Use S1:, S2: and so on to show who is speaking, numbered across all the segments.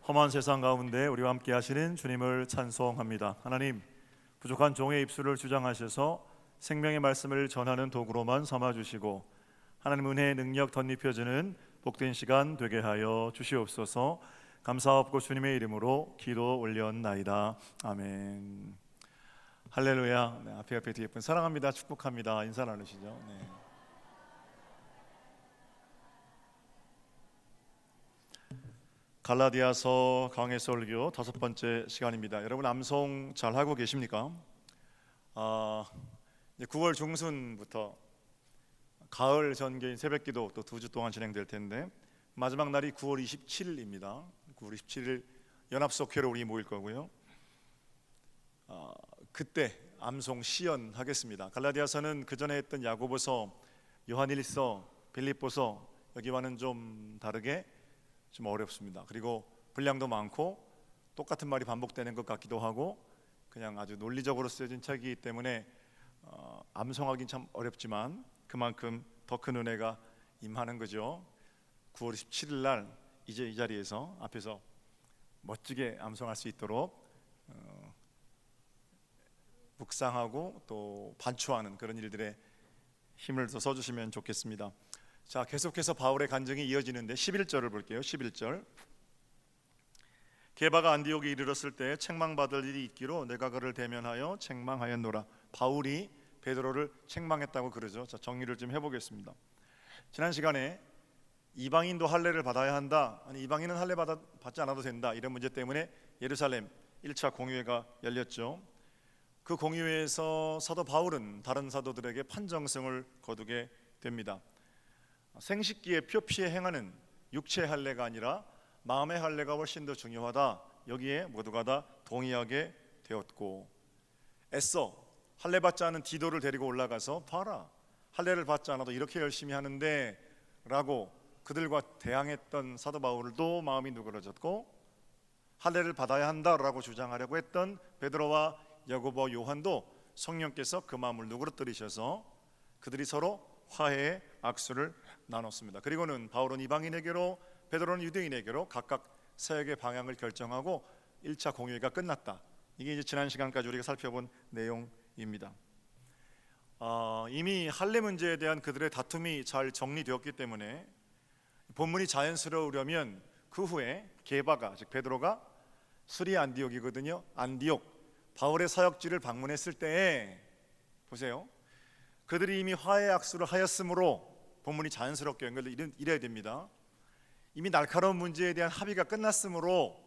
S1: 험한 세상 가운데 우리와 함께 하시는 주님을 찬송합니다. 하나님, 부족한 종의 입술을 주장하셔서 생명의 말씀을 전하는 도구로만 삼아주시고 하나님 은혜의 능력 덧입혀지는 복된 시간 되게 하여 주시옵소서. 감사하옵고 주님의 이름으로 기도 올렸나이다. 아멘. 할렐루야. 네, 앞에 되게 예쁜 사랑합니다, 축복합니다 인사 나누시죠. 네. 갈라디아서 강해 설교 5번째 시간입니다. 여러분 암송 잘 하고 계십니까? 9월 중순부터 가을 전개인 새벽기도 또 2주 동안 진행될 텐데 마지막 날이 9월 27일입니다. 9월 27일 연합석회로 우리 모일 거고요. 그때 암송 시연하겠습니다. 갈라디아서는 그 전에 했던 야고보서, 요한일서, 빌립보서 여기와는 좀 다르게 좀 어렵습니다. 그리고 분량도 많고 똑같은 말이 반복되는 것 같기도 하고 그냥 아주 논리적으로 쓰여진 책이기 때문에 암송하기는 참 어렵지만 그만큼 더 큰 은혜가 임하는 거죠. 9월 17일 날 이제 이 자리에서 앞에서 멋지게 암송할 수 있도록 묵상하고 또 반추하는 그런 일들에 힘을 더 써주시면 좋겠습니다. 자, 계속해서 바울의 간증이 이어지는데 11절을 볼게요. 11절. 게바가 안디옥에 이르렀을 때 책망받을 일이 있기로 내가 그를 대면하여 책망하였노라. 바울이 베드로를 책망했다고 그러죠. 자, 정리를 좀 해보겠습니다. 지난 시간에 이방인도 할례를 받아야 한다, 아니 이방인은 할례 받지 않아도 된다, 이런 문제 때문에 예루살렘 1차 공의회가 열렸죠. 그 공의회에서 사도 바울은 다른 사도들에게 판정승을 거두게 됩니다. 생식기에 표피에 행하는 육체 할례가 아니라 마음의 할례가 훨씬 더 중요하다, 여기에 모두가 다 동의하게 되었고, 애써 할례 받지 않은 디도를 데리고 올라가서 봐라, 할례를 받지 않아도 이렇게 열심히 하는데 라고 그들과 대항했던 사도 바울도 마음이 누그러졌고, 할례를 받아야 한다라고 주장하려고 했던 베드로와 야고보, 요한도 성령께서 그 마음을 누그러뜨리셔서 그들이 서로 화해의 악수를 나눴습니다. 그리고는 바울은 이방인에게로, 베드로는 유대인에게로 각각 사역의 방향을 결정하고 1차 공의회가 끝났다. 이게 이제 지난 시간까지 우리가 살펴본 내용입니다. 이미 할례 문제에 대한 그들의 다툼이 잘 정리되었기 때문에 본문이 자연스러우려면 그 후에 게바가, 즉 베드로가 수리 안디옥이거든요. 안디옥, 바울의 사역지를 방문했을 때에 보세요, 그들이 이미 화해 악수를 하였으므로 본문이 자연스럽게 연결돼 이래야 됩니다. 이미 날카로운 문제에 대한 합의가 끝났으므로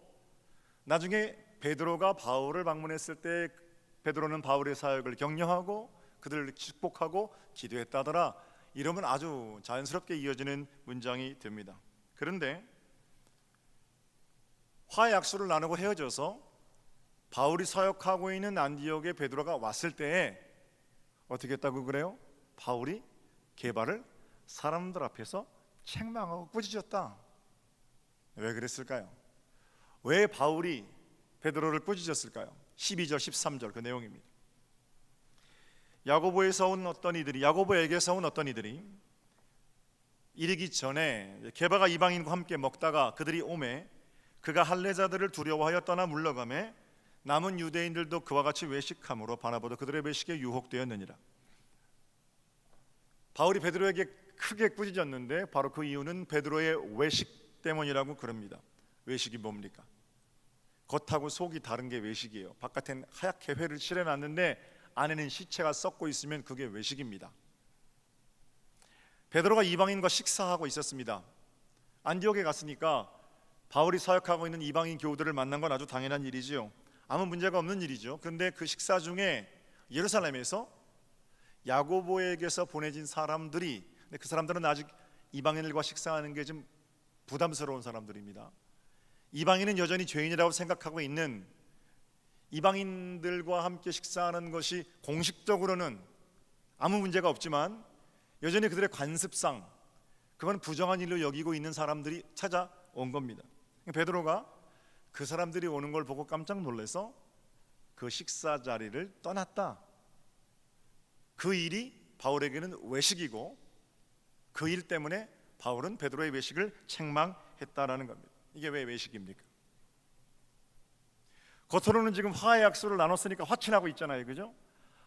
S1: 나중에 베드로가 바울을 방문했을 때 베드로는 바울의 사역을 격려하고 그들을 축복하고 기도했다더라, 이러면 아주 자연스럽게 이어지는 문장이 됩니다. 그런데 화해 악수를 나누고 헤어져서 바울이 사역하고 있는 안디옥에 베드로가 왔을 때에 어떻게 했다고 그래요? 바울이 게바를 사람들 앞에서 책망하고 꾸짖었다. 왜 그랬을까요? 왜 바울이 베드로를 꾸짖었을까요? 12절 13절 그 내용입니다. 야고보에게서 온 어떤 이들이 이르기 전에 게바가 이방인과 함께 먹다가 그들이 오매 그가 할례자들을 두려워하여 떠나 물러가매 남은 유대인들도 그와 같이 외식함으로 바나바도 그들의 외식에 유혹되었느니라. 바울이 베드로에게 크게 꾸짖었는데 바로 그 이유는 베드로의 외식 때문이라고 그럽니다. 외식이 뭡니까? 겉하고 속이 다른 게 외식이에요. 바깥엔 하얗게 회를 칠해놨는데 안에는 시체가 썩고 있으면 그게 외식입니다. 베드로가 이방인과 식사하고 있었습니다. 안디옥에 갔으니까 바울이 사역하고 있는 이방인 교우들을 만난 건 아주 당연한 일이지요. 아무 문제가 없는 일이죠. 그런데 그 식사 중에 예루살렘에서 야고보에게서 보내진 사람들이, 근데 그 사람들은 아직 이방인들과 식사하는 게 좀 부담스러운 사람들입니다. 이방인은 여전히 죄인이라고 생각하고 있는, 이방인들과 함께 식사하는 것이 공식적으로는 아무 문제가 없지만 여전히 그들의 관습상 그건 부정한 일로 여기고 있는 사람들이 찾아온 겁니다. 베드로가 그 사람들이 오는 걸 보고 깜짝 놀라서 그 식사 자리를 떠났다. 그 일이 바울에게는 외식이고 그 일 때문에 바울은 베드로의 외식을 책망했다라는 겁니다. 이게 왜 외식입니까? 겉으로는 지금 화해 약수를 나눴으니까 화친하고 있잖아요, 그죠?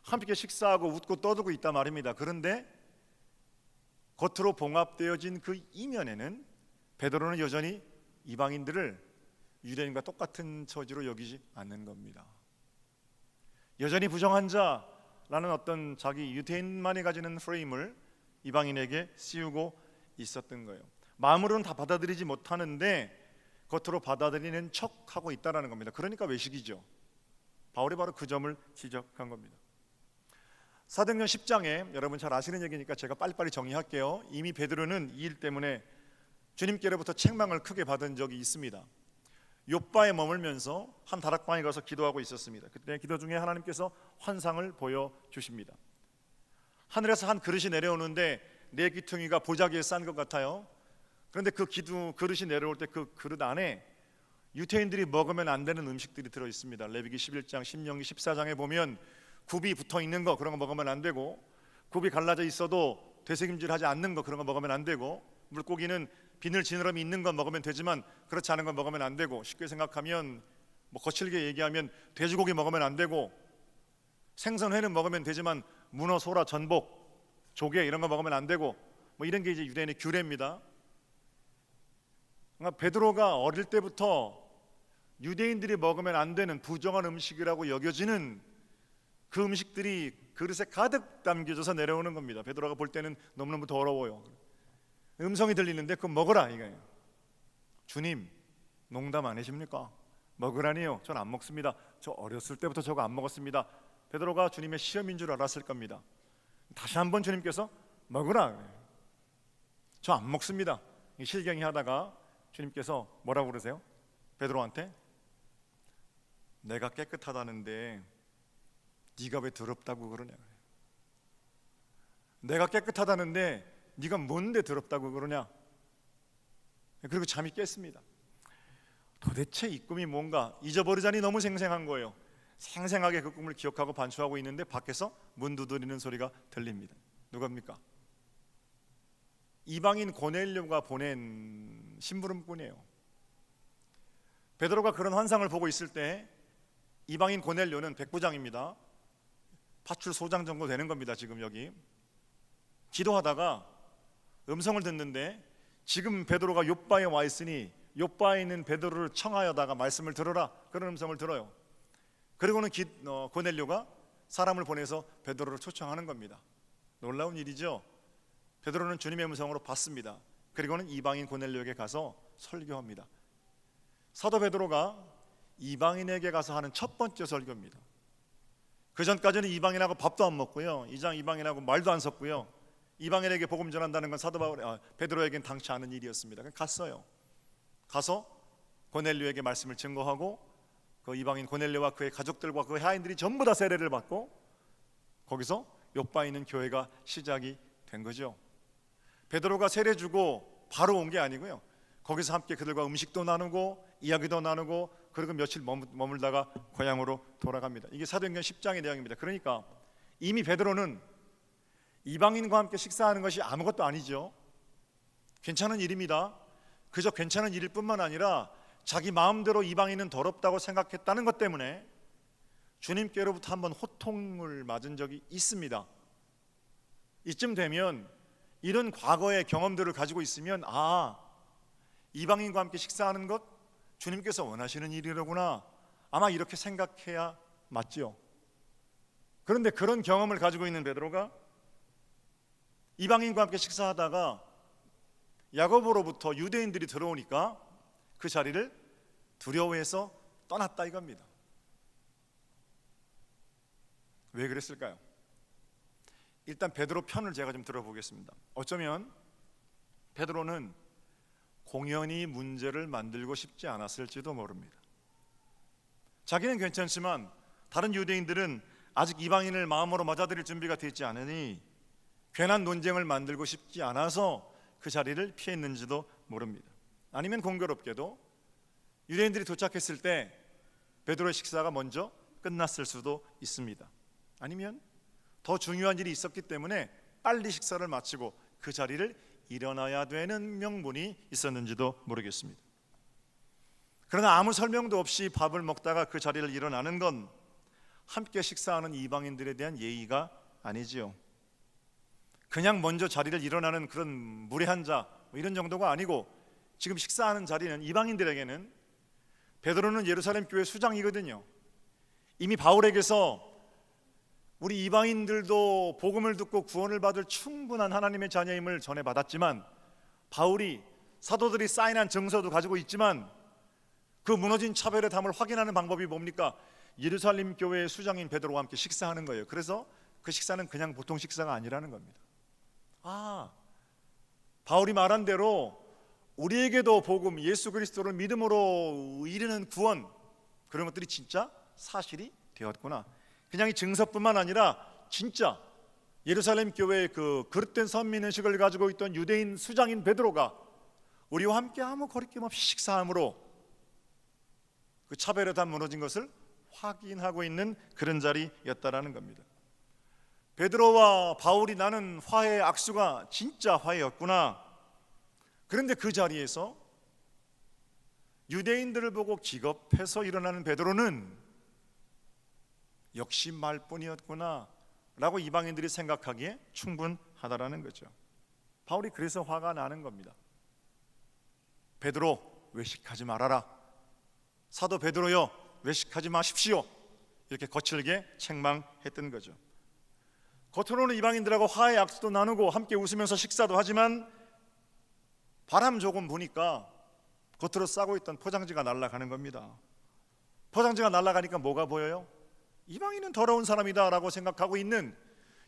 S1: 함께 식사하고 웃고 떠들고 있단 말입니다. 그런데 겉으로 봉합되어진 그 이면에는 베드로는 여전히 이방인들을 유대인과 똑같은 처지로 여기지 않는 겁니다. 여전히 부정한 자라는 어떤 자기 유대인만이 가지는 프레임을 이방인에게 씌우고 있었던 거예요. 마음으로는 다 받아들이지 못하는데 겉으로 받아들이는 척하고 있다는 겁니다. 그러니까 외식이죠. 바울이 바로 그 점을 지적한 겁니다. 사도행전 10장에 여러분 잘 아시는 얘기니까 제가 빨리빨리 정리할게요. 이미 베드로는 이 일 때문에 주님께로부터 책망을 크게 받은 적이 있습니다. 욥바에 머물면서 한 다락방에 가서 기도하고 있었습니다. 그때 기도 중에 하나님께서 환상을 보여주십니다. 하늘에서 한 그릇이 내려오는데 네 귀퉁이가 보자기에 싼 것 같아요. 그런데 그 그릇이 내려올 때 그 그릇 안에 유대인들이 먹으면 안 되는 음식들이 들어 있습니다. 레위기 11장, 신명기 14장에 보면 굽이 붙어 있는 거, 그런 거 먹으면 안 되고, 굽이 갈라져 있어도 되새김질하지 않는 거, 그런 거 먹으면 안 되고, 물고기는 비늘 지느러미 있는 건 먹으면 되지만 그렇지 않은 건 먹으면 안 되고, 쉽게 생각하면 거칠게 얘기하면 돼지고기 먹으면 안 되고, 생선회는 먹으면 되지만 문어, 소라, 전복, 조개 이런 거 먹으면 안 되고, 이런 게 이제 유대인의 규례입니다. 그러니까 베드로가 어릴 때부터 유대인들이 먹으면 안 되는 부정한 음식이라고 여겨지는 그 음식들이 그릇에 가득 담겨져서 내려오는 겁니다. 베드로가 볼 때는 너무너무 더러워요. 음성이 들리는데 그거 먹으라 이거예요. 주님, 농담 아니십니까? 먹으라니요. 전 안 먹습니다. 저 어렸을 때부터 저거 안 먹었습니다. 베드로가 주님의 시험인 줄 알았을 겁니다. 다시 한번 주님께서 먹으라, 저 안 먹습니다. 실경이 하다가 주님께서 뭐라고 그러세요? 베드로한테 내가 깨끗하다는데 네가 왜 더럽다고 그러냐. 내가 깨끗하다는데 네가 뭔데 더럽다고 그러냐. 그리고 잠이 깼습니다. 도대체 이 꿈이 뭔가 잊어버리자니 너무 생생한 거예요. 생생하게 그 꿈을 기억하고 반추하고 있는데 밖에서 문 두드리는 소리가 들립니다. 누굽니까? 이방인 고넬료가 보낸 심부름꾼이에요. 베드로가 그런 환상을 보고 있을 때 이방인 고넬료는 백부장입니다. 파출 소장 정도 되는 겁니다. 지금 여기 기도하다가 음성을 듣는데 지금 베드로가 욥바에 와 있으니 욥바에 있는 베드로를 청하여다가 말씀을 들어라, 그런 음성을 들어요. 그리고는 고넬료가 사람을 보내서 베드로를 초청하는 겁니다. 놀라운 일이죠. 베드로는 주님의 음성으로 받습니다. 그리고는 이방인 고넬료에게 가서 설교합니다. 사도 베드로가 이방인에게 가서 하는 첫 번째 설교입니다. 그 전까지는 이방인하고 밥도 안 먹고요, 이방인하고 말도 안 섞고요, 이방인에게 복음 전한다는 건 베드로에겐 당치 않은 일이었습니다. 갔어요. 가서 고넬료에게 말씀을 증거하고 그 이방인 고넬료와 그의 가족들과 그 하인들이 전부 다 세례를 받고 거기서 욥바에 있는 교회가 시작이 된 거죠. 베드로가 세례 주고 바로 온 게 아니고요, 거기서 함께 그들과 음식도 나누고 이야기도 나누고 그리고 며칠 머물다가 고향으로 돌아갑니다. 이게 사도행전 10장의 내용입니다. 그러니까 이미 베드로는 이방인과 함께 식사하는 것이 아무것도 아니죠. 괜찮은 일입니다. 그저 괜찮은 일일 뿐만 아니라 자기 마음대로 이방인은 더럽다고 생각했다는 것 때문에 주님께로부터 한번 호통을 맞은 적이 있습니다. 이쯤 되면 이런 과거의 경험들을 가지고 있으면 이방인과 함께 식사하는 것 주님께서 원하시는 일이로구나, 아마 이렇게 생각해야 맞죠. 그런데 그런 경험을 가지고 있는 베드로가 이방인과 함께 식사하다가 야고보로부터 유대인들이 들어오니까 그 자리를 두려워해서 떠났다 이겁니다. 왜 그랬을까요? 일단 베드로 편을 제가 좀 들어보겠습니다. 어쩌면 베드로는 공연히 문제를 만들고 싶지 않았을지도 모릅니다. 자기는 괜찮지만 다른 유대인들은 아직 이방인을 마음으로 맞아들일 준비가 되지 않으니 괜한 논쟁을 만들고 싶지 않아서 그 자리를 피했는지도 모릅니다. 아니면 공교롭게도 유대인들이 도착했을 때 베드로의 식사가 먼저 끝났을 수도 있습니다. 아니면 더 중요한 일이 있었기 때문에 빨리 식사를 마치고 그 자리를 일어나야 되는 명분이 있었는지도 모르겠습니다. 그러나 아무 설명도 없이 밥을 먹다가 그 자리를 일어나는 건 함께 식사하는 이방인들에 대한 예의가 아니지요. 그냥 먼저 자리를 일어나는 그런 무례한 뭐 이런 정도가 아니고, 지금 식사하는 자리는 이방인들에게는, 베드로는 예루살렘 교회 수장이거든요. 이미 바울에게서 우리 이방인들도 복음을 듣고 구원을 받을 충분한 하나님의 자녀임을 전해받았지만, 바울이 사도들이 사인한 증서도 가지고 있지만, 그 무너진 차별의 담을 확인하는 방법이 뭡니까? 예루살렘 교회의 수장인 베드로와 함께 식사하는 거예요. 그래서 그 식사는 그냥 보통 식사가 아니라는 겁니다. 바울이 말한 대로 우리에게도 복음, 예수 그리스도를 믿음으로 이르는 구원, 그런 것들이 진짜 사실이 되었구나. 그냥 이 증서뿐만 아니라 진짜 예루살렘 교회의 그 그릇된 선민의식을 가지고 있던 유대인 수장인 베드로가 우리와 함께 아무 거리낌 없이 식사함으로 그 차별의 담 무너진 것을 확인하고 있는 그런 자리였다라는 겁니다. 베드로와 바울이 나눈 화해의 악수가 진짜 화해였구나. 그런데 그 자리에서 유대인들을 보고 기겁해서 일어나는 베드로는 역시 말뿐이었구나 라고 이방인들이 생각하기에 충분하다라는 거죠. 바울이 그래서 화가 나는 겁니다. 베드로, 외식하지 말아라. 사도 베드로여, 외식하지 마십시오. 이렇게 거칠게 책망했던 거죠. 겉으로는 이방인들하고 화해의 악수도 나누고 함께 웃으면서 식사도 하지만, 바람 조금 부니까 겉으로 싸고 있던 포장지가 날아가는 겁니다. 포장지가 날아가니까 뭐가 보여요? 이방인은 더러운 사람이다 라고 생각하고 있는,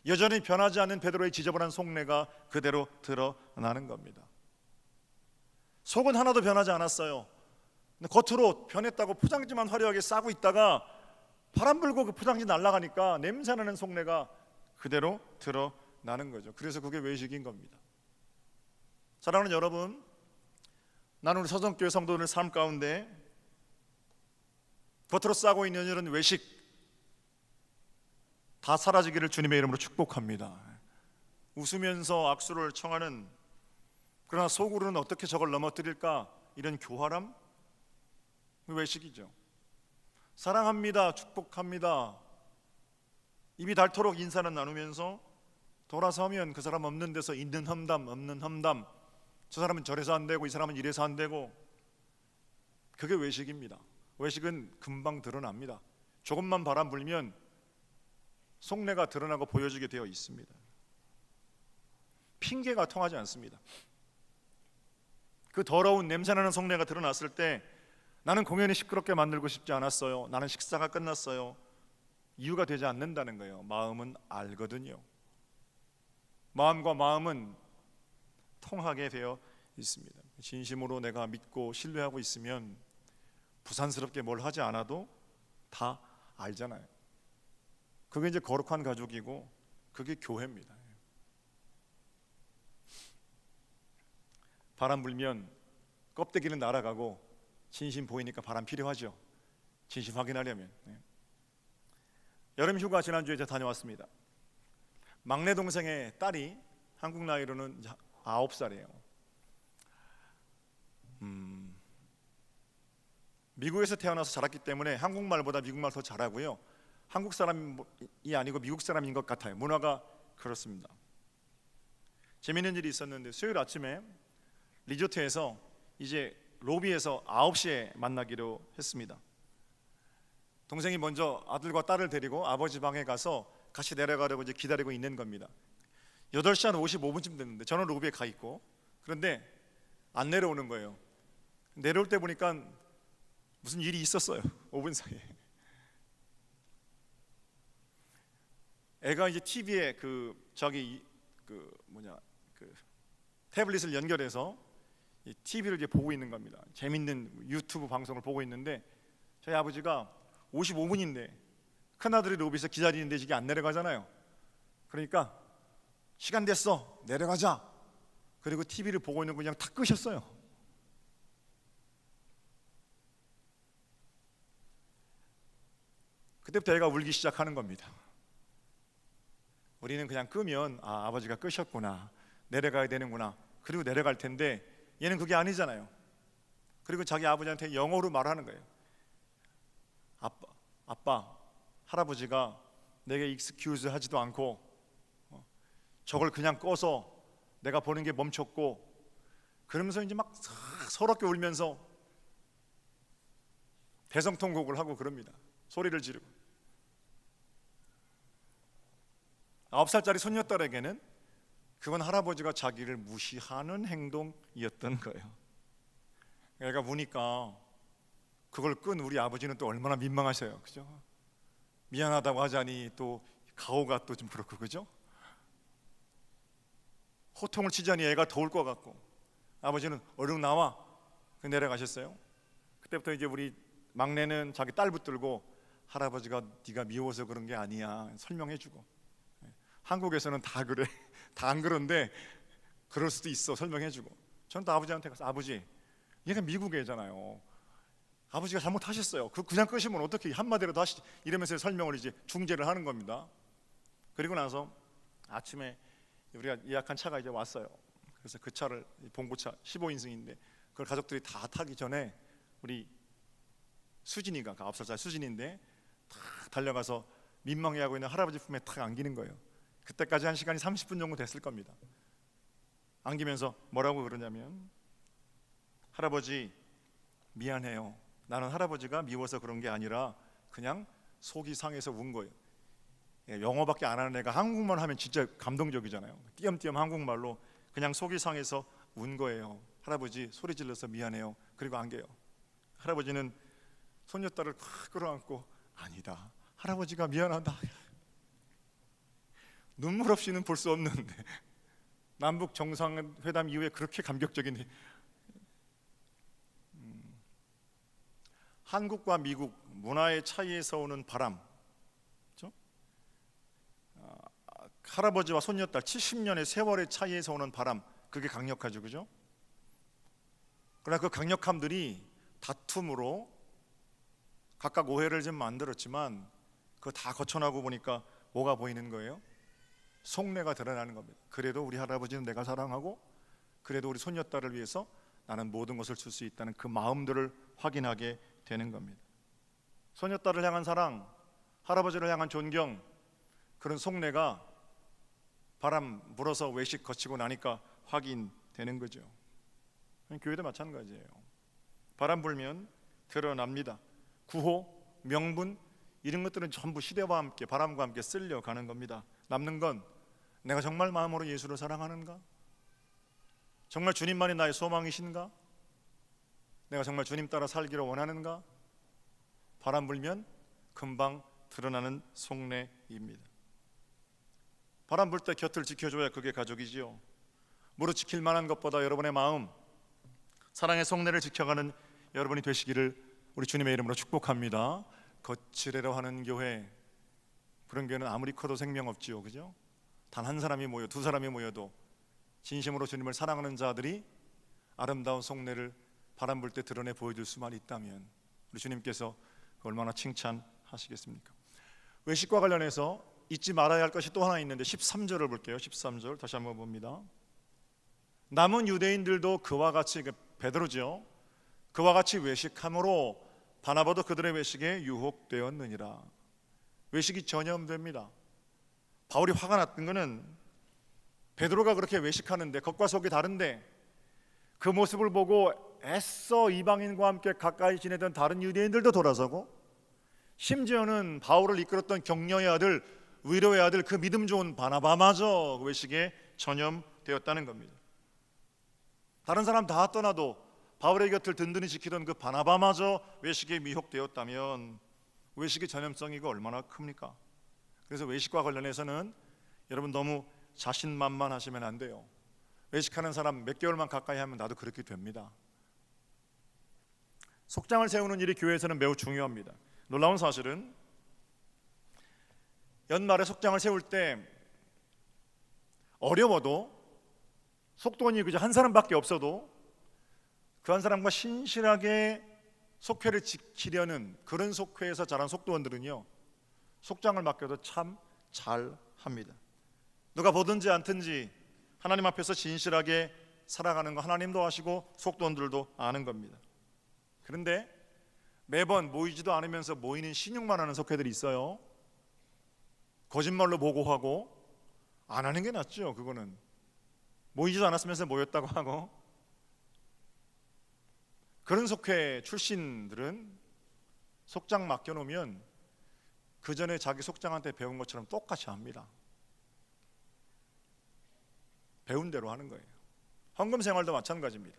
S1: 여전히 변하지 않는 베드로의 지저분한 속내가 그대로 드러나는 겁니다. 속은 하나도 변하지 않았어요. 겉으로 변했다고 포장지만 화려하게 싸고 있다가 바람 불고 그 포장지 날아가니까 냄새나는 속내가 그대로 드러나는 거죠. 그래서 그게 외식인 겁니다. 사랑하는 여러분, 나는 우리 서정교회 성도들 삶 가운데 겉으로 싸고 있는 이런 외식 다 사라지기를 주님의 이름으로 축복합니다. 웃으면서 악수를 청하는, 그러나 속으로는 어떻게 저걸 넘어뜨릴까, 이런 교활함, 외식이죠. 사랑합니다, 축복합니다, 입이 닳도록 인사는 나누면서 돌아서면 그 사람 없는 데서 있는 험담, 없는 험담, 저 사람은 저래서 안 되고 이 사람은 이래서 안 되고, 그게 외식입니다. 외식은 금방 드러납니다. 조금만 바람 불면 속내가 드러나고 보여지게 되어 있습니다. 핑계가 통하지 않습니다. 그 더러운 냄새나는 속내가 드러났을 때, 나는 공연히 시끄럽게 만들고 싶지 않았어요, 나는 식사가 끝났어요, 이유가 되지 않는다는 거예요. 마음은 알거든요. 마음과 마음은 통하게 되어 있습니다. 진심으로 내가 믿고 신뢰하고 있으면 부산스럽게 뭘 하지 않아도 다 알잖아요. 그게 이제 거룩한 가족이고, 그게 교회입니다. 바람 불면 껍데기는 날아가고 진심 보이니까 바람 필요하죠. 진심 확인하려면. 여름 휴가 지난주에 제가 다녀왔습니다. 막내 동생의 딸이 한국 나이로는 9살이에요. 미국에서 태어나서 자랐기 때문에 한국말보다 미국말 더 잘하고요. 한국 사람이 아니고 미국 사람인 것 같아요. 문화가 그렇습니다. 재미있는 일이 있었는데, 수요일 아침에 리조트에서 이제 로비에서 9시에 만나기로 했습니다. 동생이 먼저 아들과 딸을 데리고 아버지 방에 가서 같이 내려가려고 이제 기다리고 있는 겁니다. 8시 한 55분쯤 됐는데 저는 로비에 가 있고, 그런데 안 내려오는 거예요. 내려올 때 보니까 무슨 일이 있었어요. 5분 사이에 애가 이제 TV에 태블릿을 연결해서 이 TV를 이제 보고 있는 겁니다. 재밌는 유튜브 방송을 보고 있는데, 저희 아버지가 55분인데 큰아들이 로비에서 기다리는데 이게 안 내려가잖아요. 그러니까 시간 됐어, 내려가자. 그리고 TV를 보고 있는 거 그냥 탁 끄셨어요. 그때부터 애가 울기 시작하는 겁니다. 우리는 그냥 끄면 아버지가 끄셨구나, 내려가야 되는구나, 그리고 내려갈 텐데, 얘는 그게 아니잖아요. 그리고 자기 아버지한테 영어로 말하는 거예요. 아빠, 할아버지가 내게 익스큐즈 하지도 않고 저걸 그냥 꺼서 내가 보는 게 멈췄고, 그러면서 이제 막 서럽게 울면서 대성통곡을 하고 그럽니다. 소리를 지르고. 9살짜리 손녀딸에게는 그건 할아버지가 자기를 무시하는 행동이었던 거예요. 애가 우니까 그걸 끈 우리 아버지는 또 얼마나 민망하셔요, 그죠? 미안하다고 하자니 또 가오가 또 좀 그렇고, 그죠? 호통을 치자니 애가 더울 것 같고, 아버지는 얼른 나와, 그 내려가셨어요. 그때부터 이제 우리 막내는 자기 딸 붙들고 할아버지가 네가 미워서 그런 게 아니야 설명해주고. 한국에서는 다 그래, 다 안 그런데 그럴 수도 있어 설명해주고. 저는 또 아버지한테 가서 아버지, 얘가 미국 애잖아요. 아버지가 잘못하셨어요. 그냥 끄시면 어떻게 한마디라도 하시지, 이러면서 설명을 이제 중재를 하는 겁니다. 그리고 나서 아침에 우리가 예약한 차가 이제 왔어요. 그래서 그 차를, 봉고차 15인승인데 그걸 가족들이 다 타기 전에 우리 수진이가, 9살짜리 수진인데 탁 달려가서 민망해하고 있는 할아버지 품에 탁 안기는 거예요. 그때까지 한 시간이 30분 정도 됐을 겁니다. 안기면서 뭐라고 그러냐면, 할아버지 미안해요. 나는 할아버지가 미워서 그런 게 아니라 그냥 속이 상해서 운 거예요. 영어밖에 안 하는 애가 한국말 하면 진짜 감동적이잖아요. 띄엄띄엄 한국말로 그냥 속이 상해서 운 거예요. 할아버지 소리 질러서 미안해요. 그리고 안겨요. 할아버지는 손녀딸을 콱 끌어안고 아니다, 할아버지가 미안하다. 눈물 없이는 볼 수 없는데, 남북 정상회담 이후에 그렇게 감격적인. 한국과 미국 문화의 차이에서 오는 바람, 그렇죠? 할아버지와 손녀딸 70년의 세월의 차이에서 오는 바람, 그게 강력하죠, 그죠? 그러나 그 강력함들이 다툼으로 각각 오해를 좀 만들었지만 그거 다 거쳐나고 보니까 뭐가 보이는 거예요? 속내가 드러나는 겁니다. 그래도 우리 할아버지는 내가 사랑하고, 그래도 우리 손녀딸을 위해서 나는 모든 것을 줄 수 있다는 그 마음들을 확인하게 되는 겁니다. 손녀딸을 향한 사랑, 할아버지를 향한 존경, 그런 속내가 바람 불어서 외식 거치고 나니까 확인되는 거죠. 교회도 마찬가지예요. 바람 불면 드러납니다. 구호, 명분, 이런 것들은 전부 시대와 함께, 바람과 함께 쓸려가는 겁니다. 남는 건 내가 정말 마음으로 예수를 사랑하는가? 정말 주님만이 나의 소망이신가? 내가 정말 주님 따라 살기를 원하는가? 바람 불면 금방 드러나는 속내입니다. 바람 불 때 곁을 지켜줘야 그게 가족이지요. 무릇 지킬 만한 것보다 여러분의 마음, 사랑의 속내를 지켜가는 여러분이 되시기를 우리 주님의 이름으로 축복합니다. 거칠애로 하는 교회, 그런 교회는 아무리 커도 생명 없지요, 그죠? 단 한 사람이 모여, 두 사람이 모여도 진심으로 주님을 사랑하는 자들이 아름다운 속내를 바람 불 때 드러내 보여줄 수만 있다면 우리 주님께서 얼마나 칭찬하시겠습니까? 외식과 관련해서 잊지 말아야 할 것이 또 하나 있는데 13절을 볼게요. 13절 다시 한번 봅니다. 남은 유대인들도 그와 같이, 베드로죠, 그와 같이 외식함으로 바나바도 그들의 외식에 유혹되었느니라. 외식이 전염됩니다. 바울이 화가 났던 것은 베드로가 그렇게 외식하는데, 겉과 속이 다른데 그 모습을 보고 애써 이방인과 함께 가까이 지내던 다른 유대인들도 돌아서고, 심지어는 바울을 이끌었던 격려의 아들, 위로의 아들, 그 믿음 좋은 바나바마저 외식에 전염되었다는 겁니다. 다른 사람 다 떠나도 바울의 곁을 든든히 지키던 그 바나바마저 외식에 미혹되었다면 외식의 전염성이가 얼마나 큽니까? 그래서 외식과 관련해서는 여러분 너무 자신만만하시면 안 돼요. 외식하는 사람 몇 개월만 가까이 하면 나도 그렇게 됩니다. 속장을 세우는 일이 교회에서는 매우 중요합니다. 놀라운 사실은 연말에 속장을 세울 때 어려워도, 속돈이 그저 한 사람밖에 없어도 그 한 사람과 신실하게 속회를 지키려는 그런 속회에서 자란 속도원들은요, 속장을 맡겨도 참 잘합니다. 누가 보든지 않든지 하나님 앞에서 진실하게 살아가는 거 하나님도 아시고 속도원들도 아는 겁니다. 그런데 매번 모이지도 않으면서 모이는 신용만 하는 속회들이 있어요. 거짓말로 보고하고. 안 하는 게 낫죠. 그거는 모이지도 않았으면서 모였다고 하고. 그런 속회 출신들은 속장 맡겨놓으면 그 전에 자기 속장한테 배운 것처럼 똑같이 합니다. 배운 대로 하는 거예요. 헌금 생활도 마찬가지입니다.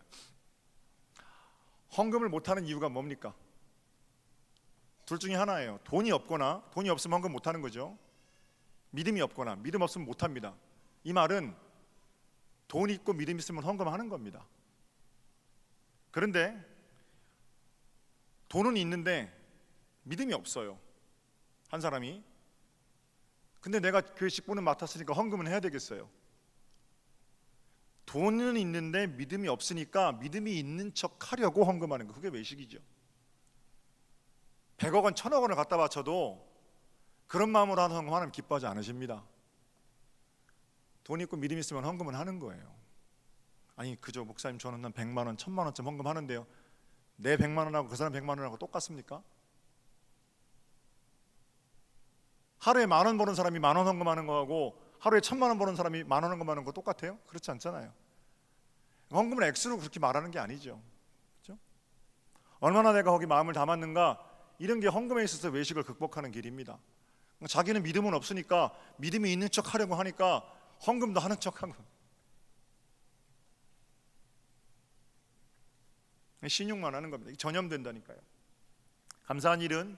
S1: 헌금을 못하는 이유가 뭡니까? 둘 중에 하나예요. 돈이 없거나, 돈이 없으면 헌금 못하는 거죠. 믿음이 없거나, 믿음 없으면 못합니다. 이 말은 돈 있고 믿음 있으면 헌금하는 겁니다. 그런데 돈은 있는데 믿음이 없어요, 한 사람이. 근데 내가 교회 직분을 맡았으니까 헌금은 해야 되겠어요. 돈은 있는데 믿음이 없으니까 믿음이 있는 척 하려고 헌금하는 거, 그게 외식이죠. 100억 원, 1000억 원을 갖다 바쳐도 그런 마음으로 하는 헌금 하나님 기뻐하지 않으십니다. 돈 있고 믿음 있으면 헌금은 하는 거예요. 아니, 그저 목사님 저는 한 100만 원, 1000만 원쯤 헌금하는데요, 내 100만 원하고 그 사람 100만 원하고 똑같습니까? 하루에 10,000원 버는 사람이 10,000원 헌금하는 거하고 하루에 1,000만 원 버는 사람이 10,000원 헌금하는 거 똑같아요? 그렇지 않잖아요. 헌금은 액수로 그렇게 말하는 게 아니죠. 그렇죠? 얼마나 내가 거기 마음을 담았는가, 이런 게 헌금에 있어서 외식을 극복하는 길입니다. 자기는 믿음은 없으니까 믿음이 있는 척 하려고 하니까 헌금도 하는 척하고. 신용만 하는 겁니다. 전염된다니까요. 감사한 일은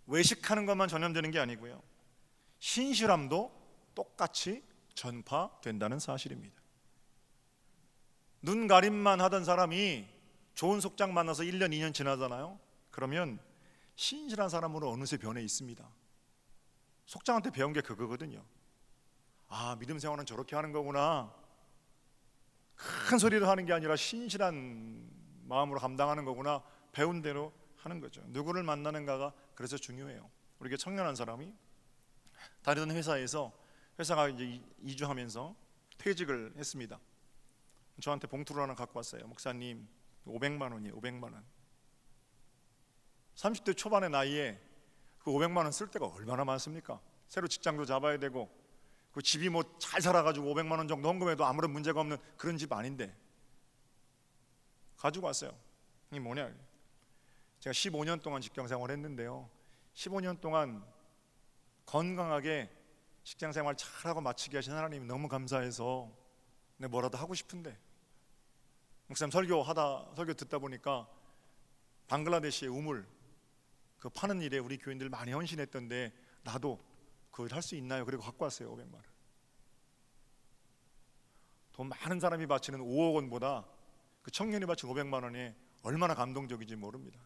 S1: 외식하는 것만 전염되는 게 아니고요, 신실함도 똑같이 전파된다는 사실입니다. 눈 가림만 하던 사람이 좋은 속장 만나서 1년, 2년 지나잖아요. 그러면 신실한 사람으로 어느새 변해 있습니다. 속장한테 배운 게 그거거든요. 아, 믿음 생활은 저렇게 하는 거구나. 큰 소리로 하는 게 아니라 신실한 마음으로 감당하는 거구나. 배운 대로 하는 거죠. 누구를 만나는가가 그래서 중요해요. 우리 게 청년한 사람이 다니던 회사가 이제 이주하면서 퇴직을 했습니다. 저한테 봉투를 하나 갖고 왔어요. 목사님, 500만 원이에요. 500만 원. 30대 초반의 나이에 그 500만 원 쓸 데가 얼마나 많습니까? 새로 직장도 잡아야 되고, 그 집이 뭐 잘 살아가지고 500만 원 정도 헌금해도 아무런 문제가 없는 그런 집 아닌데 가지고 왔어요. 이게 뭐냐? 제가 15년 동안 직장 생활을 했는데요, 15년 동안 건강하게 직장 생활 잘하고 마치게 하신 하나님이 너무 감사해서 내가 뭐라도 하고 싶은데, 목사님 설교 듣다 보니까 방글라데시의 우물 그 파는 일에 우리 교인들 많이 헌신했던데 나도 그걸 할 수 있나요? 그리고 갖고 왔어요. 500만 원. 돈 많은 사람이 바치는 5억 원보다 그 청년이 바친 500만 원이 얼마나 감동적인지 모릅니다.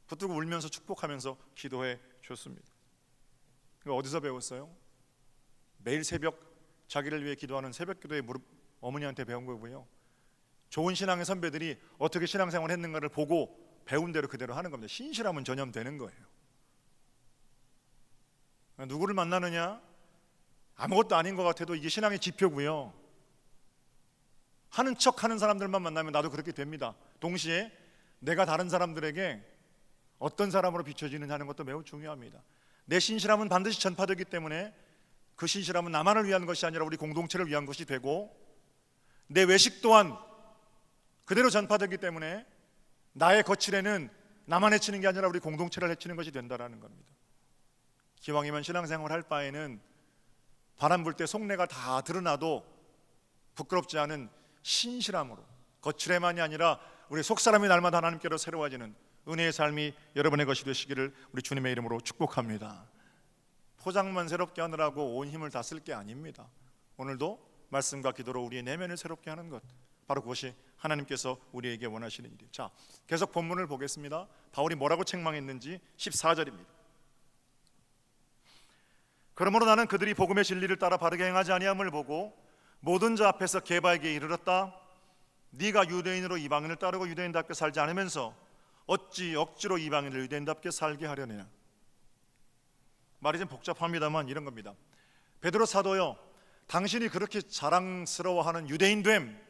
S1: 붙들고 울면서 축복하면서 기도해 줬습니다. 어디서 배웠어요? 매일 새벽 자기를 위해 기도하는 새벽 기도의 무릎 어머니한테 배운 거고요, 좋은 신앙의 선배들이 어떻게 신앙생활을 했는가를 보고 배운 대로 그대로 하는 겁니다. 신실함은 전염되는 거예요. 누구를 만나느냐, 아무것도 아닌 것 같아도 이게 신앙의 지표고요, 하는 척 하는 사람들만 만나면 나도 그렇게 됩니다. 동시에 내가 다른 사람들에게 어떤 사람으로 비춰지느냐 하는 것도 매우 중요합니다. 내 신실함은 반드시 전파되기 때문에 그 신실함은 나만을 위한 것이 아니라 우리 공동체를 위한 것이 되고, 내 외식 또한 그대로 전파되기 때문에 나의 거칠에는 나만 해치는 게 아니라 우리 공동체를 해치는 것이 된다라는 겁니다. 기왕이면 신앙생활 할 바에는 바람 불 때 속내가 다 드러나도 부끄럽지 않은 신실함으로, 거칠에만이 아니라 우리 속사람이 날마다 하나님께로 새로워지는 은혜의 삶이 여러분의 것이 되시기를 우리 주님의 이름으로 축복합니다. 포장만 새롭게 하느라고 온 힘을 다 쓸 게 아닙니다. 오늘도 말씀과 기도로 우리의 내면을 새롭게 하는 것, 바로 그것이 하나님께서 우리에게 원하시는 일이에요. 자, 계속 본문을 보겠습니다. 바울이 뭐라고 책망했는지 14절입니다. 그러므로 나는 그들이 복음의 진리를 따라 바르게 행하지 아니함을 보고 모든 자 앞에서 게바에게 이르렀다. 네가 유대인으로 이방인을 따르고 유대인답게 살지 않으면서 어찌 억지로 이방인을 유대인답게 살게 하려느냐. 말이 좀 복잡합니다만 이런 겁니다. 베드로 사도요, 당신이 그렇게 자랑스러워하는 유대인됨,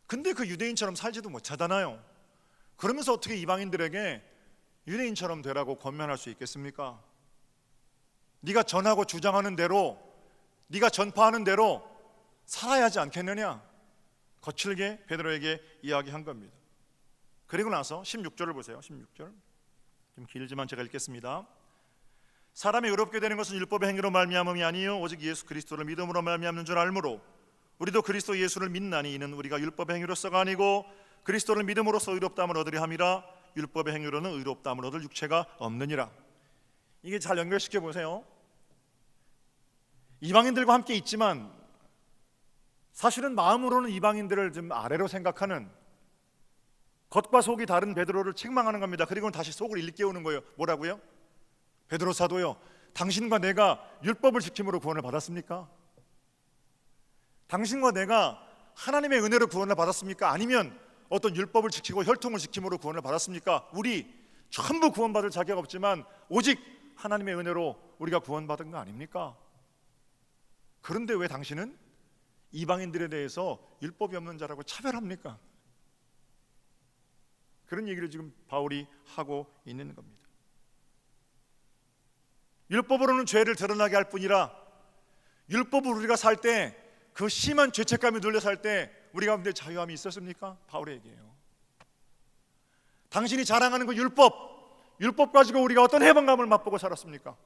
S1: 근데 그 유대인처럼 살지도 못하잖아요. 그러면서 어떻게 이방인들에게 유대인처럼 되라고 권면할 수 있겠습니까? 네가 전하고 주장하는 대로, 네가 전파하는 대로 살아야 하지 않겠느냐? 거칠게 베드로에게 이야기한 겁니다. 그리고 나서 16절을 보세요. 16절 좀 길지만 제가 읽겠습니다. 사람이 의롭게 되는 것은 율법의 행위로 말미암음이 아니요 오직 예수 그리스도를 믿음으로 말미암는 줄 알므로 우리도 그리스도 예수를 믿나니 이는 우리가 율법의 행위로서가 아니고 그리스도를 믿음으로써 의롭다함을 얻으려 함이라. 율법의 행위로는 의롭다함을 얻을 육체가 없느니라. 이게 잘 연결시켜 보세요. 이방인들과 함께 있지만 사실은 마음으로는 이방인들을 좀 아래로 생각하는, 겉과 속이 다른 베드로를 책망하는 겁니다. 그리고는 다시 속을 일깨우는 거예요. 뭐라고요? 베드로 사도요, 당신과 내가 율법을 지킴으로 구원을 받았습니까? 당신과 내가 하나님의 은혜로 구원을 받았습니까? 아니면 어떤 율법을 지키고 혈통을 지킴으로 구원을 받았습니까? 우리 전부 구원받을 자격 없지만 오직 하나님의 은혜로 우리가 구원받은 거 아닙니까? 그런데 왜 당신은 이방인들에 대해서 율법이 없는 자라고 차별합니까? 그런 얘기를 지금 바울이 하고 있는 겁니다. 율법으로는 죄를 드러나게 할 뿐이라 율법으로 우리가 살 때, 그 심한 죄책감이 눌려 살 때 우리 가운데 자유함이 있었습니까? 바울의 얘기예요. 당신이 자랑하는 그 율법 가지고 우리가 어떤 해방감을 맛보고 살았습니까?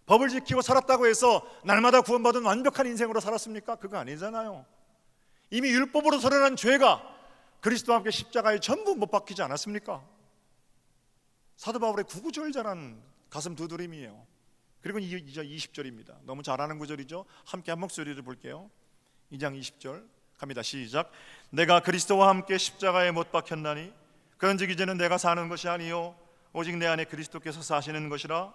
S1: 법을 지키고 살았다고 해서 날마다 구원받은 완벽한 인생으로 살았습니까? 그거 아니잖아요. 이미 율법으로 드러난 죄가 그리스도와 함께 십자가에 전부 못 박히지 않았습니까? 사도 바울의 구구절절한 가슴 두드림이에요. 그리고 2장 20절입니다. 너무 잘하는 구절이죠. 함께 한 목소리를 볼게요. 2장 20절 갑니다. 시작. 내가 그리스도와 함께 십자가에 못 박혔나니 그런즉 이제는 내가 사는 것이 아니요 오직 내 안에 그리스도께서 사시는 것이라.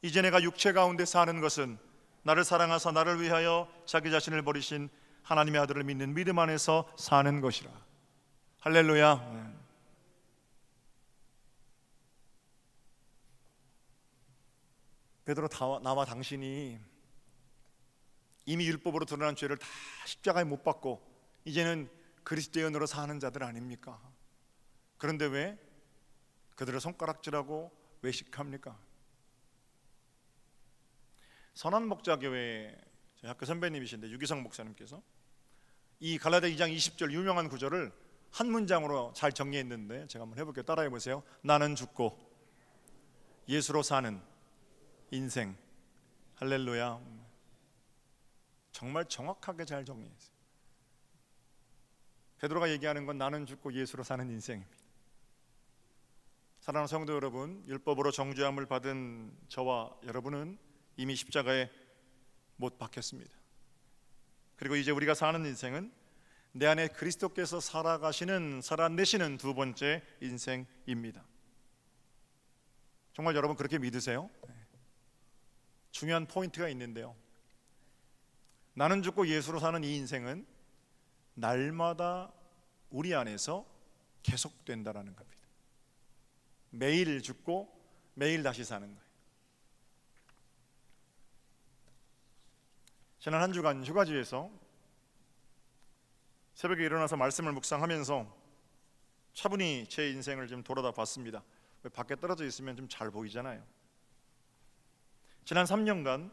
S1: 이제 내가 육체 가운데 사는 것은 나를 사랑하사 나를 위하여 자기 자신을 버리신 하나님의 아들을 믿는 믿음 안에서 사는 것이라. 할렐루야. 베드로, 나와 당신이 이미 율법으로 드러난 죄를 다 십자가에 못 박고 이제는 그리스도의 은혜로 사는 자들 아닙니까? 그런데 왜 그들을 손가락질하고 외식합니까? 선한목자교회 저희 학교 선배님이신데 유기성 목사님께서 이 갈라디아 2장 20절 유명한 구절을 한 문장으로 잘 정리했는데 제가 한번 해볼게요. 따라해 보세요. 나는 죽고 예수로 사는 인생. 할렐루야. 정말 정확하게 잘 정리했어요. 베드로가 얘기하는 건 나는 죽고 예수로 사는 인생입니다. 사랑하는 성도 여러분, 율법으로 정죄함을 받은 저와 여러분은 이미 십자가에 못 박혔습니다. 그리고 이제 우리가 사는 인생은 내 안에 그리스도께서 살아내시는 두 번째 인생입니다. 정말 여러분 그렇게 믿으세요? 중요한 포인트가 있는데요. 나는 죽고 예수로 사는 이 인생은 날마다 우리 안에서 계속된다라는 겁니다. 매일 죽고 매일 다시 사는 거예요. 지난 한 주간 휴가지에서 새벽에 일어나서 말씀을 묵상하면서 차분히 제 인생을 좀 돌아다 봤습니다. 밖에 떨어져 있으면 좀 잘 보이잖아요. 지난 3년간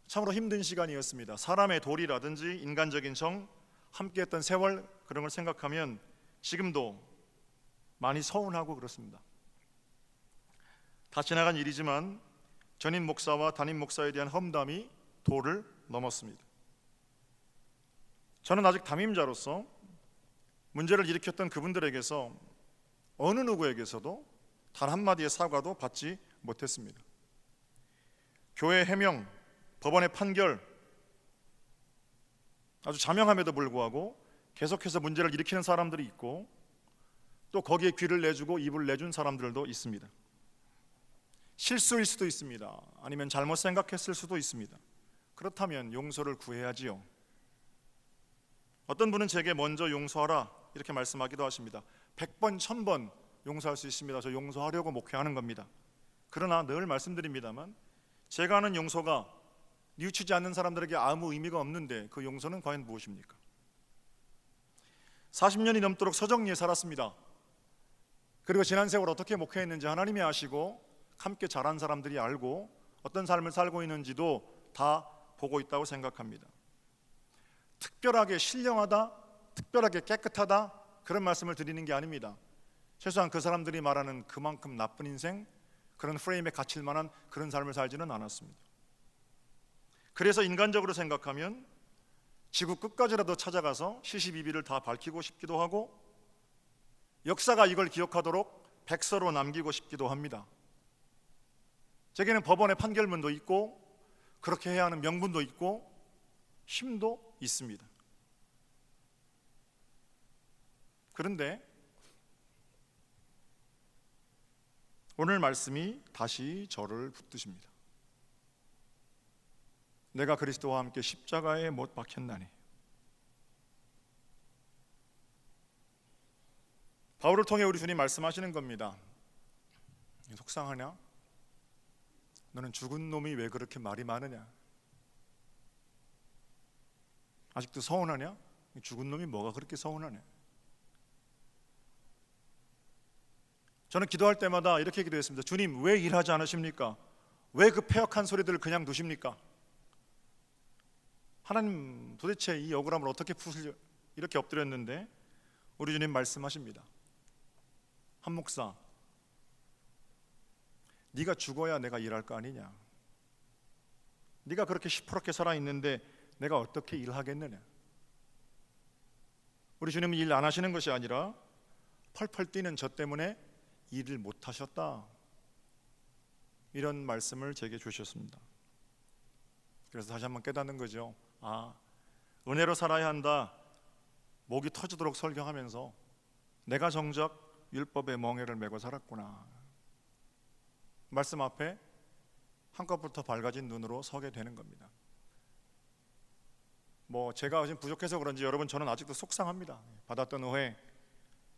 S1: 참으로 힘든 시간이었습니다. 사람의 도리라든지 인간적인 정, 함께했던 세월, 그런 걸 생각하면 지금도 많이 서운하고 그렇습니다. 다 지나간 일이지만 전임 목사와 담임 목사에 대한 험담이 도를 넘었습니다. 저는 아직 담임자로서 문제를 일으켰던 그분들에게서 어느 누구에게서도 단 한마디의 사과도 받지 못했습니다. 교회 해명, 법원의 판결, 아주 자명함에도 불구하고 계속해서 문제를 일으키는 사람들이 있고 또 거기에 귀를 내주고 입을 내준 사람들도 있습니다. 실수일 수도 있습니다. 아니면 잘못 생각했을 수도 있습니다. 그렇다면 용서를 구해야지요. 어떤 분은 제게 먼저 용서하라 이렇게 말씀하기도 하십니다. 100번, 1000번 용서할 수 있습니다. 저 용서하려고 목회하는 겁니다. 그러나 늘 말씀드립니다만 제가 하는 용서가 뉘우치지 않는 사람들에게 아무 의미가 없는데 그 용서는 과연 무엇입니까? 40년이 넘도록 서정리에 살았습니다. 그리고 지난 세월 어떻게 목회했는지 하나님이 아시고 함께 자란 사람들이 알고 어떤 삶을 살고 있는지도 다 보고 있다고 생각합니다. 특별하게 신령하다, 특별하게 깨끗하다, 그런 말씀을 드리는 게 아닙니다. 최소한 그 사람들이 말하는 그만큼 나쁜 인생, 그런 프레임에 갇힐 만한 그런 삶을 살지는 않았습니다. 그래서 인간적으로 생각하면 지구 끝까지라도 찾아가서 시시비비를 다 밝히고 싶기도 하고, 역사가 이걸 기억하도록 백서로 남기고 싶기도 합니다. 제게는 법원의 판결문도 있고 그렇게 해야 하는 명분도 있고 힘도 있습니다. 그런데 오늘 말씀이 다시 저를 붙드십니다. 내가 그리스도와 함께 십자가에 못 박혔나니. 바울을 통해 우리 주님 말씀하시는 겁니다. 속상하냐? 너는 죽은 놈이 왜 그렇게 말이 많으냐? 아직도 서운하냐? 죽은 놈이 뭐가 그렇게 서운하냐? 저는 기도할 때마다 이렇게 기도했습니다. 주님, 왜 일하지 않으십니까? 왜 그 폐역한 소리들을 그냥 두십니까? 하나님, 도대체 이 억울함을 어떻게 푸시려? 이렇게 엎드렸는데 우리 주님 말씀하십니다. 한 목사, 네가 죽어야 내가 일할 거 아니냐? 네가 그렇게 시퍼렇게 살아있는데 내가 어떻게 일하겠느냐? 우리 주님은 일 안 하시는 것이 아니라 펄펄 뛰는 저 때문에 일을 못 하셨다, 이런 말씀을 제게 주셨습니다. 그래서 다시 한번 깨닫는 거죠. 은혜로 살아야 한다, 목이 터지도록 설교하면서 내가 정작 율법의 멍에를 메고 살았구나. 말씀 앞에 한껏부터 밝아진 눈으로 서게 되는 겁니다. 제가 지금 부족해서 그런지 여러분, 저는 아직도 속상합니다. 받았던 오해,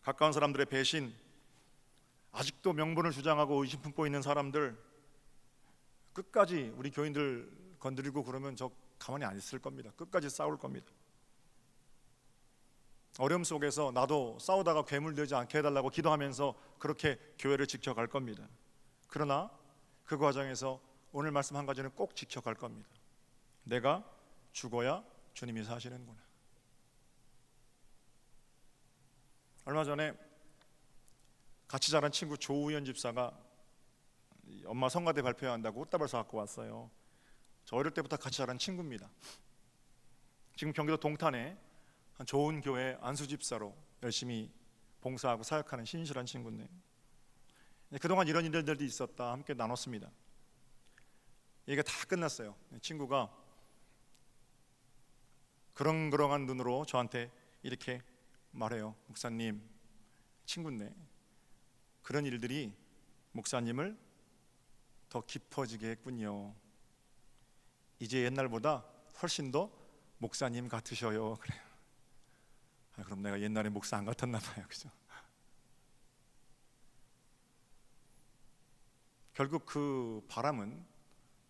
S1: 가까운 사람들의 배신, 아직도 명분을 주장하고 의심 품고 있는 사람들, 끝까지 우리 교인들 건드리고 그러면 저 가만히 안 있을 겁니다. 끝까지 싸울 겁니다. 어려움 속에서 나도 싸우다가 괴물되지 않게 해달라고 기도하면서 그렇게 교회를 지켜갈 겁니다. 그러나 그 과정에서 오늘 말씀 한 가지는 꼭 지켜갈 겁니다. 내가 죽어야 주님이 사시는구나. 얼마 전에 같이 자란 친구 조우현 집사가 엄마 성가대 발표해야 한다고 꽃다발 사갖고 왔어요. 저 어릴 때부터 같이 자란 친구입니다. 지금 경기도 동탄에 한 좋은 교회 안수집사로 열심히 봉사하고 사역하는 신실한 친구인데, 그동안 이런 일들도 있었다 함께 나눴습니다. 얘기가 다 끝났어요. 친구가 그렁그렁한 눈으로 저한테 이렇게 말해요. 목사님, 친구인데 그런 일들이 목사님을 더 깊어지게 했군요. 이제 옛날보다 훨씬 더 목사님 같으셔요. 그래요. 그럼 내가 옛날에 목사 안 같았나 봐요. 그죠? 결국 그 바람은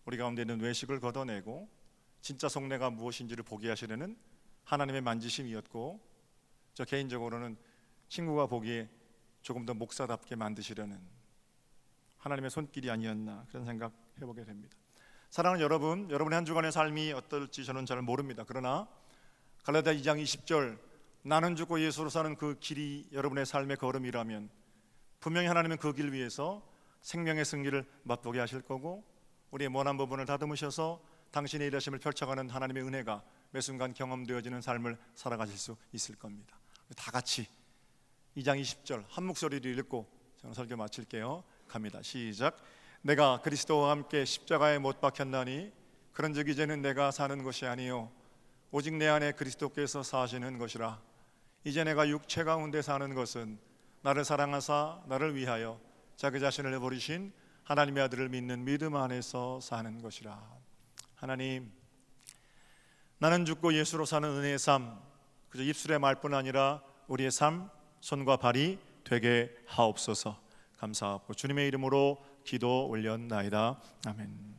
S1: 우리 가운데 있는 외식을 걷어내고 진짜 속내가 무엇인지를 보게 하시려는 하나님의 만지심이었고, 저 개인적으로는 친구가 보기에 조금 더 목사답게 만드시려는 하나님의 손길이 아니었나, 그런 생각 해보게 됩니다. 사랑하는 여러분, 여러분의 한 주간의 삶이 어떨지 저는 잘 모릅니다. 그러나 갈라디아 2장 20절, 나는 죽고 예수로 사는 그 길이 여러분의 삶의 걸음이라면 분명히 하나님은 그 길 위에서 생명의 승리를 맛보게 하실 거고, 우리의 원한 부분을 다듬으셔서 당신의 일하심을 펼쳐가는 하나님의 은혜가 매 순간 경험되어지는 삶을 살아가실 수 있을 겁니다. 다 같이 2장 20절 한 목소리를 읽고 저는 설교 마칠게요. 갑니다. 시작. 내가 그리스도와 함께 십자가에 못 박혔나니 그런즉 이제는 내가 사는 것이 아니요 오직 내 안에 그리스도께서 사시는 것이라. 이제 내가 육체 가운데 사는 것은 나를 사랑하사 나를 위하여 자기 자신을 버리신 하나님의 아들을 믿는 믿음 안에서 사는 것이라. 하나님, 나는 죽고 예수로 사는 은혜의 삶, 그저 입술의 말뿐 아니라 우리의 삶, 손과 발이 되게 하옵소서. 감사하고 주님의 이름으로 기도 올렸나이다. 아멘.